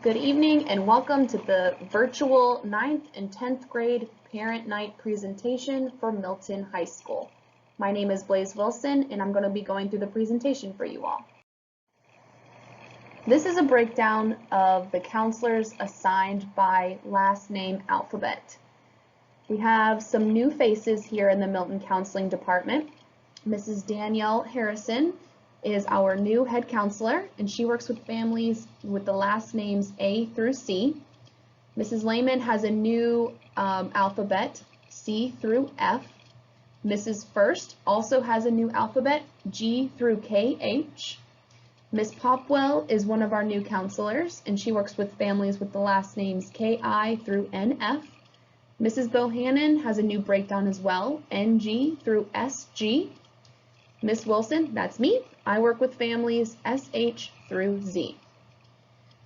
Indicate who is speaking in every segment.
Speaker 1: Good evening and welcome to the virtual 9th and 10th grade parent night presentation for Milton High School. My name is Blaze Wilson and I'm going to be going through the presentation for you all. This is a breakdown of the counselors assigned by last name alphabet. We have some new faces here in the Milton Counseling Department. Mrs. Danielle Harrison is our new head counselor, and she works with families with the last names A through C. Mrs. Lehman has a new alphabet, C through F. Mrs. First also has a new alphabet, G through KH. Ms. Popwell is one of our new counselors, and she works with families with the last names KI through NF. Mrs. Bohannon has a new breakdown as well, NG through SG. Ms. Wilson, that's me, I work with families SH through Z.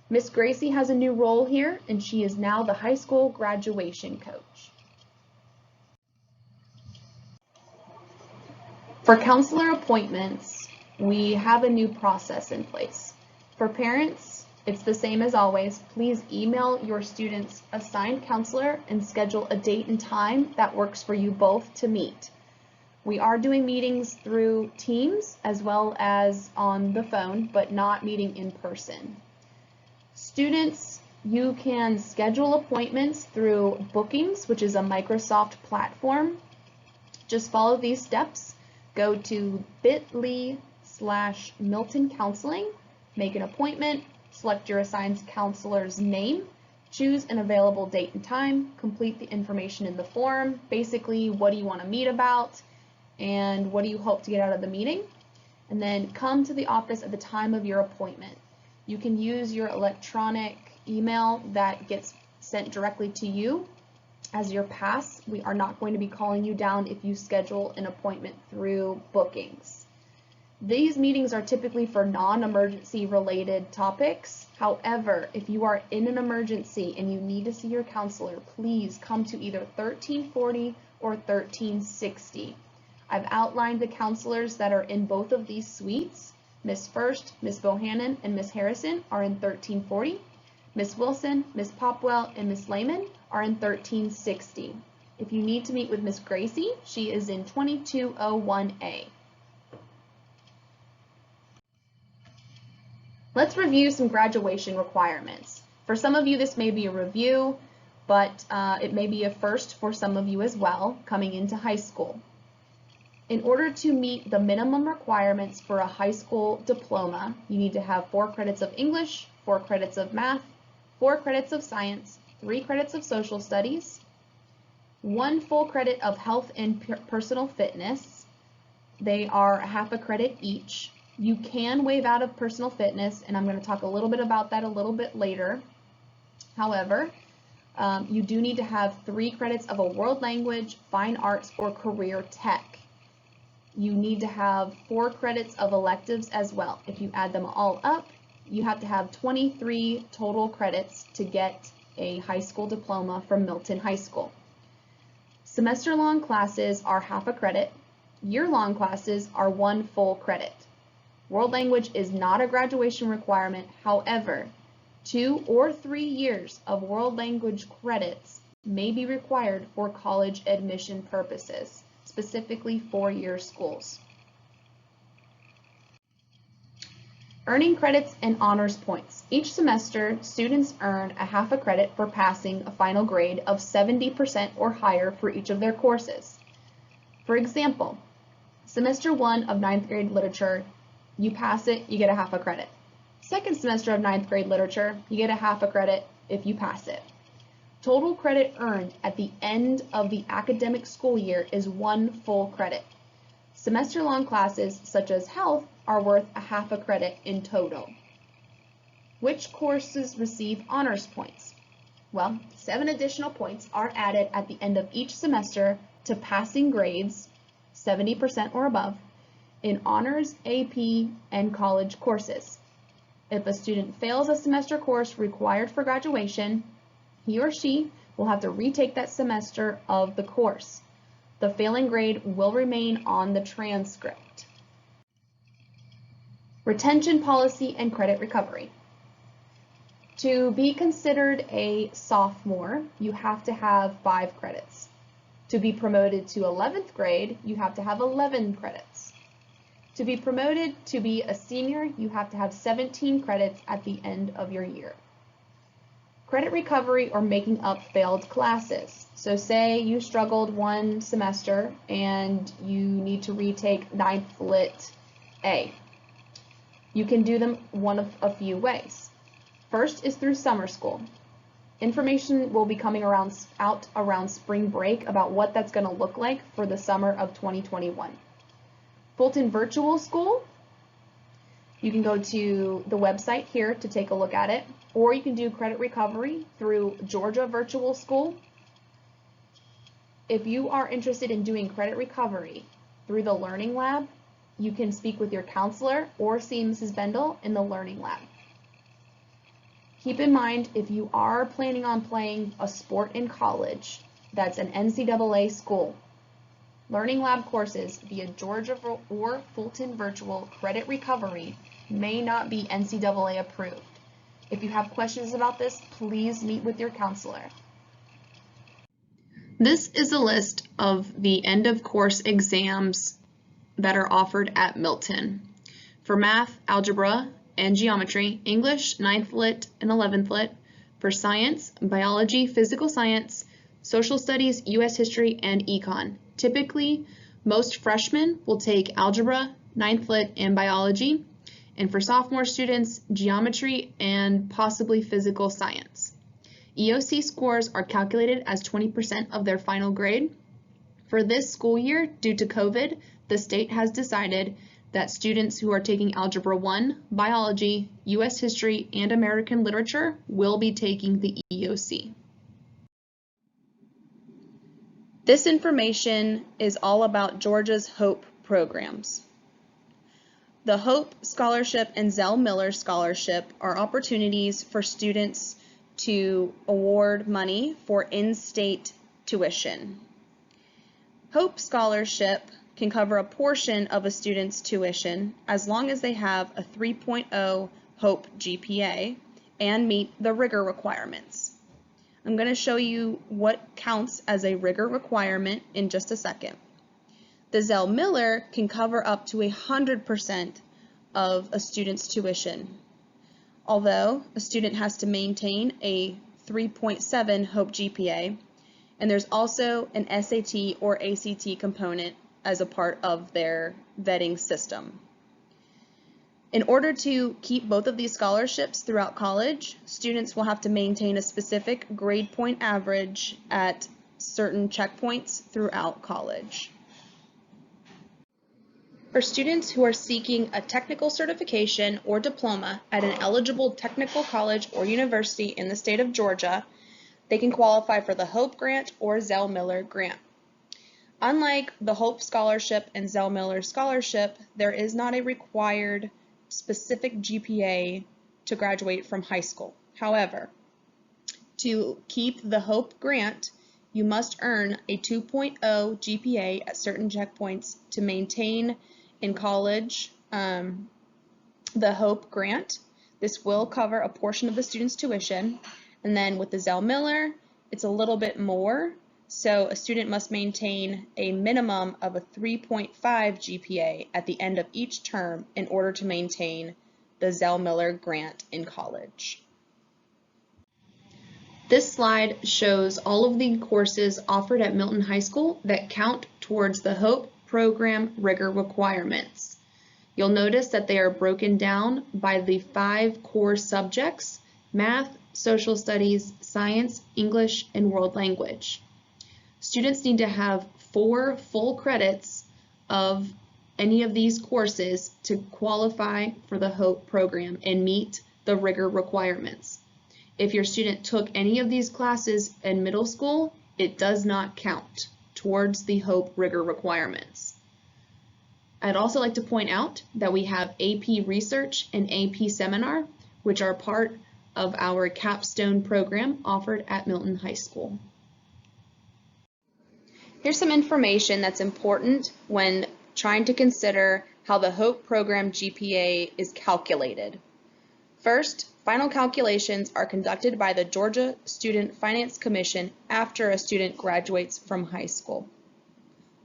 Speaker 1: Miss Gracie has a new role here, and she is now the high school graduation coach. For counselor appointments, we have a new process in place. For parents, it's the same as always. Please email your student's assigned counselor and schedule a date and time that works for you both to meet. We are doing meetings through Teams as well as on the phone, but not meeting in person. Students, you can schedule appointments through Bookings, which is a Microsoft platform. Just follow these steps. Go to bit.ly/Milton Counseling, make an appointment, select your assigned counselor's name, choose an available date and time, complete the information in the form. Basically, what do you want to meet about? And what do you hope to get out of the meeting? And then come to the office at the time of your appointment. You can use your electronic email that gets sent directly to you as your pass. We are not going to be calling you down if you schedule an appointment through Bookings. These meetings are typically for non-emergency related topics. However, if you are in an emergency and you need to see your counselor, please come to either 1340 or 1360. I've outlined the counselors that are in both of these suites. Ms. First, Ms. Bohannon, and Ms. Harrison are in 1340. Ms. Wilson, Ms. Popwell, and Ms. Lehman are in 1360. If you need to meet with Ms. Gracie, she is in 2201A. Let's review some graduation requirements. For some of you, this may be a review, but it may be a first for some of you as well coming into high school. In order to meet the minimum requirements for a high school diploma, you need to have 4 credits of English, 4 credits of math, 4 credits of science, 3 credits of social studies, 1 full credit of health and personal fitness. They are half a credit each. You can waive out of personal fitness, and I'm going to talk a little bit about that a little bit later. However, you do need to have 3 credits of a world language, fine arts, or career tech. You need to have 4 credits of electives as well. If you add them all up, you have to have 23 total credits to get a high school diploma from Milton High School. Semester-long classes are half a credit. Year-long classes are 1 full credit. World language is not a graduation requirement. However, 2 or 3 years of world language credits may be required for college admission purposes, specifically 4-year schools. Earning credits and honors points. Each semester, students earn a half a credit for passing a final grade of 70% or higher for each of their courses. For example, semester 1 of 9th grade literature, you pass it, you get a half a credit. Second semester of 9th grade literature, you get a half a credit if you pass it. Total credit earned at the end of the academic school year is 1 full credit. Semester-long classes such as health are worth a half a credit in total. Which courses receive honors points? Well, 7 additional points are added at the end of each semester to passing grades, 70% or above, in honors, AP, and college courses. If a student fails a semester course required for graduation, he or she will have to retake that semester of the course. The failing grade will remain on the transcript. Retention policy and credit recovery. To be considered a sophomore, you have to have 5 credits. To be promoted to 11th grade, you have to have 11 credits. To be promoted to be a senior, you have to have 17 credits at the end of your year. Credit recovery or making up failed classes. So say you struggled one semester and you need to retake 9th Lit A. You can do them one of a few ways. First is through summer school. Information will be coming out around spring break about what that's going to look like for the summer of 2021. Fulton Virtual School, you can go to the website here to take a look at it, or you can do credit recovery through Georgia Virtual School. If you are interested in doing credit recovery through the Learning Lab, you can speak with your counselor or see Mrs. Bendel in the Learning Lab. Keep in mind, if you are planning on playing a sport in college that's an NCAA school, Learning Lab courses via Georgia or Fulton Virtual Credit Recovery may not be NCAA approved. If you have questions about this, please meet with your counselor. This is a list of the end of course exams that are offered at Milton. For math, algebra, and geometry, English, 9th Lit and 11th Lit. For science, biology, physical science, social studies, US history, and econ. Typically, most freshmen will take algebra, 9th Lit, and biology. And for sophomore students, geometry and possibly physical science. EOC scores are calculated as 20% of their final grade. For this school year, due to COVID, the state has decided that students who are taking Algebra 1, Biology, US History, and American Literature will be taking the EOC. This information is all about Georgia's HOPE programs. The HOPE Scholarship and Zell Miller Scholarship are opportunities for students to award money for in-state tuition. HOPE Scholarship can cover a portion of a student's tuition as long as they have a 3.0 HOPE GPA and meet the rigor requirements. I'm going to show you what counts as a rigor requirement in just a second. The Zell Miller can cover up to 100% of a student's tuition, although a student has to maintain a 3.7 HOPE GPA, and there's also an SAT or ACT component as a part of their vetting system. In order to keep both of these scholarships throughout college, students will have to maintain a specific grade point average at certain checkpoints throughout college. For students who are seeking a technical certification or diploma at an eligible technical college or university in the state of Georgia, they can qualify for the HOPE grant or Zell Miller grant. Unlike the HOPE Scholarship and Zell Miller Scholarship, there is not a required specific GPA to graduate from high school. However, to keep the HOPE grant, you must earn a 2.0 GPA at certain checkpoints to maintain in college the HOPE grant. This will cover a portion of the student's tuition, and then with the Zell Miller, it's a little bit more. So a student must maintain a minimum of a 3.5 GPA at the end of each term in order to maintain the Zell Miller grant in college. This slide shows all of the courses offered at Milton High School that count towards the HOPE program rigor requirements. You'll notice that they are broken down by the 5 core subjects: math, social studies, science, English, and world language. Students need to have 4 full credits of any of these courses to qualify for the HOPE program and meet the rigor requirements. If your student took any of these classes in middle school, it does not count towards the HOPE rigor requirements. I'd also like to point out that we have AP Research and AP Seminar, which are part of our capstone program offered at Milton High School. Here's some information that's important when trying to consider how the HOPE program GPA is calculated. First, Final calculations are conducted by the Georgia Student Finance Commission after a student graduates from high school.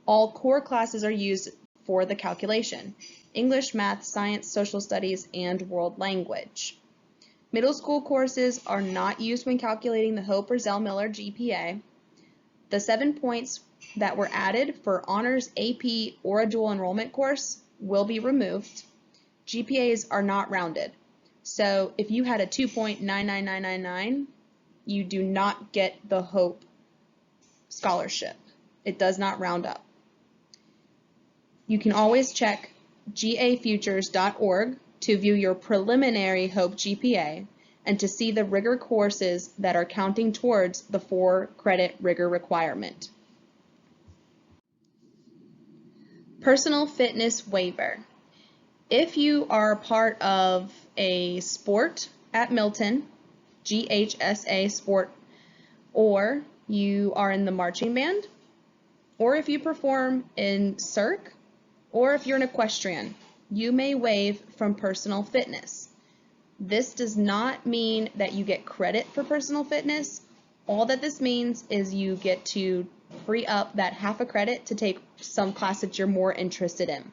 Speaker 1: All core classes are used for the calculation: English, math, science, social studies, and world language. Middle school courses are not used when calculating the Hope or Zell-Miller GPA. The 7 points that were added for honors, AP, or a dual enrollment course will be removed. GPAs are not rounded. So if you had a 2.99999, you do not get the Hope scholarship. It does not round up. You can always check gafutures.org to view your preliminary Hope GPA and to see the rigor courses that are counting towards the 4-credit rigor requirement. Personal fitness waiver. If you are part of a sport at Milton, GHSA sport, or you are in the marching band, or if you perform in circ, or if you're an equestrian, you may waive from personal fitness. This does not mean that you get credit for personal fitness. All that this means is you get to free up that half a credit to take some class that you're more interested in.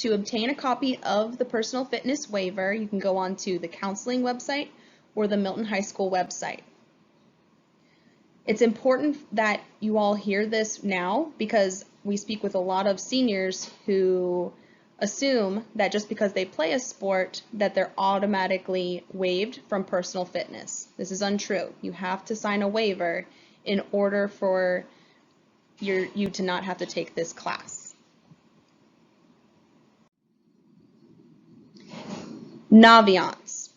Speaker 1: To obtain a copy of the personal fitness waiver, you can go on to the counseling website or the Milton High School website. It's important that you all hear this now because we speak with a lot of seniors who assume that just because they play a sport that they're automatically waived from personal fitness. This is untrue. You have to sign a waiver in order for you to not have to take this class. Naviance.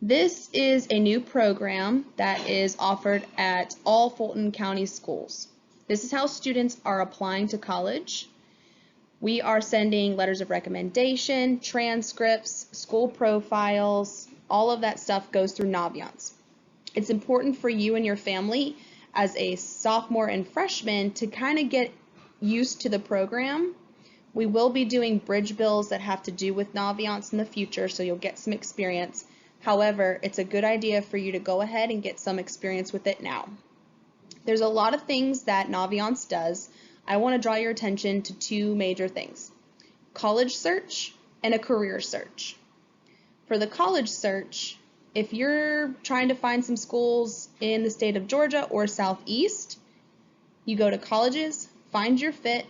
Speaker 1: This is a new program that is offered at all Fulton County schools. This is how students are applying to college. We are sending letters of recommendation, transcripts, school profiles, all of that stuff goes through Naviance. It's important for you and your family as a sophomore and freshman to kind of get used to the program. We will be doing bridge bills that have to do with Naviance in the future, so you'll get some experience. However, it's a good idea for you to go ahead and get some experience with it now. There's a lot of things that Naviance does. I want to draw your attention to 2 major things: college search and a career search. For the college search, if you're trying to find some schools in the state of Georgia or Southeast, you go to colleges, find your fit,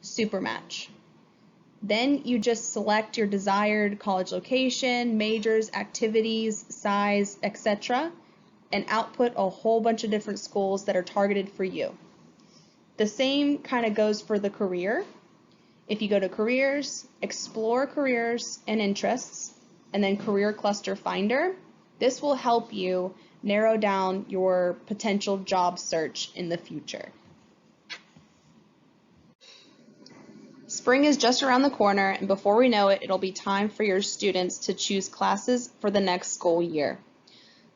Speaker 1: supermatch. Then you just select your desired college location, majors, activities, size, etc., and output a whole bunch of different schools that are targeted for you. The same kind of goes for the career. If you go to careers, explore careers and interests, and then career cluster finder, this will help you narrow down your potential job search in the future. Spring is just around the corner, and before we know it, it'll be time for your students to choose classes for the next school year.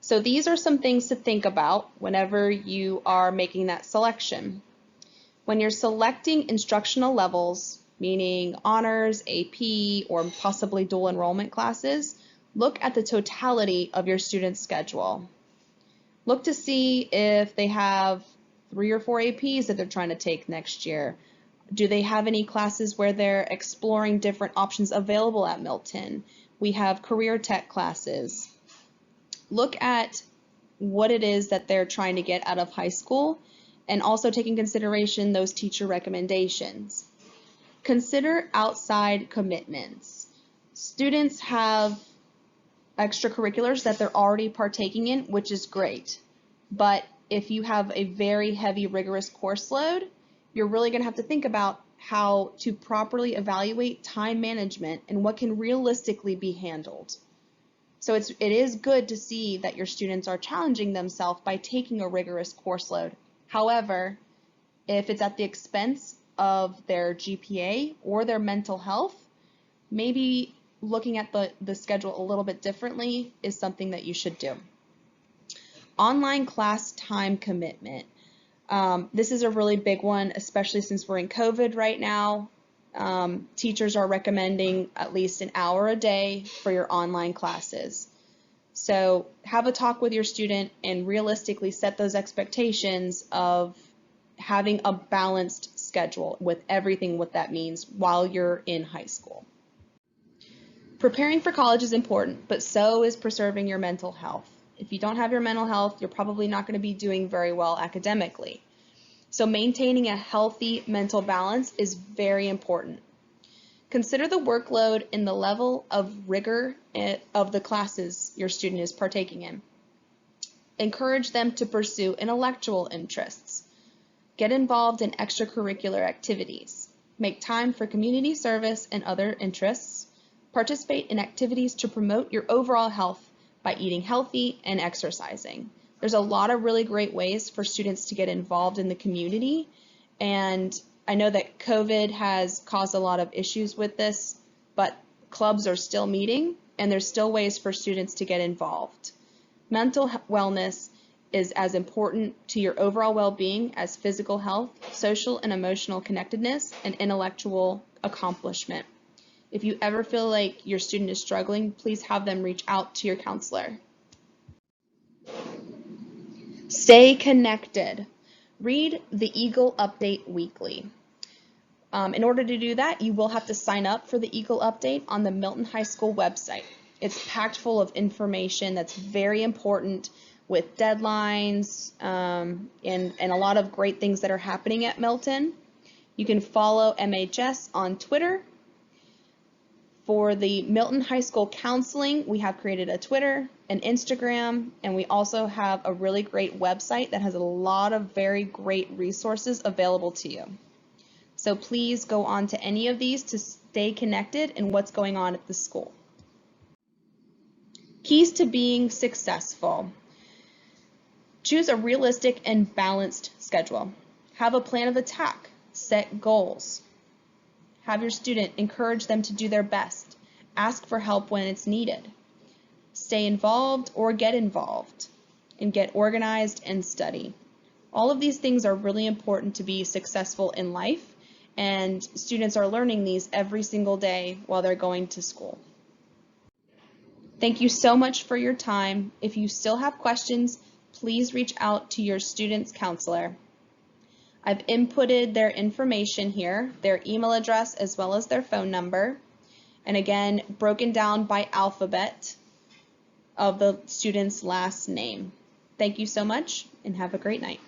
Speaker 1: So these are some things to think about whenever you are making that selection. When you're selecting instructional levels, meaning honors, AP, or possibly dual enrollment classes, look at the totality of your student's schedule. Look to see if they have 3 or 4 APs that they're trying to take next year. Do they have any classes where they're exploring different options available at Milton? We have career tech classes. Look at what it is that they're trying to get out of high school, and also take in consideration those teacher recommendations. Consider outside commitments. Students have extracurriculars that they're already partaking in, which is great. But if you have a very heavy, rigorous course load, you're really going to have to think about how to properly evaluate time management and what can realistically be handled. So it is good to see that your students are challenging themselves by taking a rigorous course load. However, if it's at the expense of their GPA or their mental health, maybe looking at the schedule a little bit differently is something that you should do. Online class time commitment. This is a really big one, especially since we're in COVID right now. Teachers are recommending at least an hour a day for your online classes. So have a talk with your student and realistically set those expectations of having a balanced schedule with everything what that means while you're in high school. Preparing for college is important, but so is preserving your mental health. If you don't have your mental health, you're probably not going to be doing very well academically. So maintaining a healthy mental balance is very important. Consider the workload and the level of rigor of the classes your student is partaking in. Encourage them to pursue intellectual interests. Get involved in extracurricular activities. Make time for community service and other interests. Participate in activities to promote your overall health by eating healthy and exercising. There's a lot of really great ways for students to get involved in the community, and I know that COVID has caused a lot of issues with this, but clubs are still meeting and there's still ways for students to get involved. Mental wellness is as important to your overall well-being as physical health, social and emotional connectedness, and intellectual accomplishment. If you ever feel like your student is struggling, please have them reach out to your counselor. Stay connected. Read the Eogle update weekly. In order to do that, you will have to sign up for the Eogle update on the Milton High School website. It's packed full of information that's very important with deadlines and a lot of great things that are happening at Milton. You can follow MHS on Twitter. For the Milton High School counseling, we have created a Twitter, an Instagram, and we also have a really great website that has a lot of very great resources available to you. So please go on to any of these to stay connected in what's going on at the school. Keys to being successful. Choose a realistic and balanced schedule. Have a plan of attack. Set goals. Have your student encourage them to do their best. Ask for help when it's needed. Stay involved or get involved. And get organized and study. All of these things are really important to be successful in life, and students are learning these every single day while they're going to school. Thank you so much for your time. If you still have questions, please reach out to your student's counselor. I've inputted their information here, their email address as well as their phone number, and again, broken down by alphabet of the student's last name. Thank you so much and have a great night.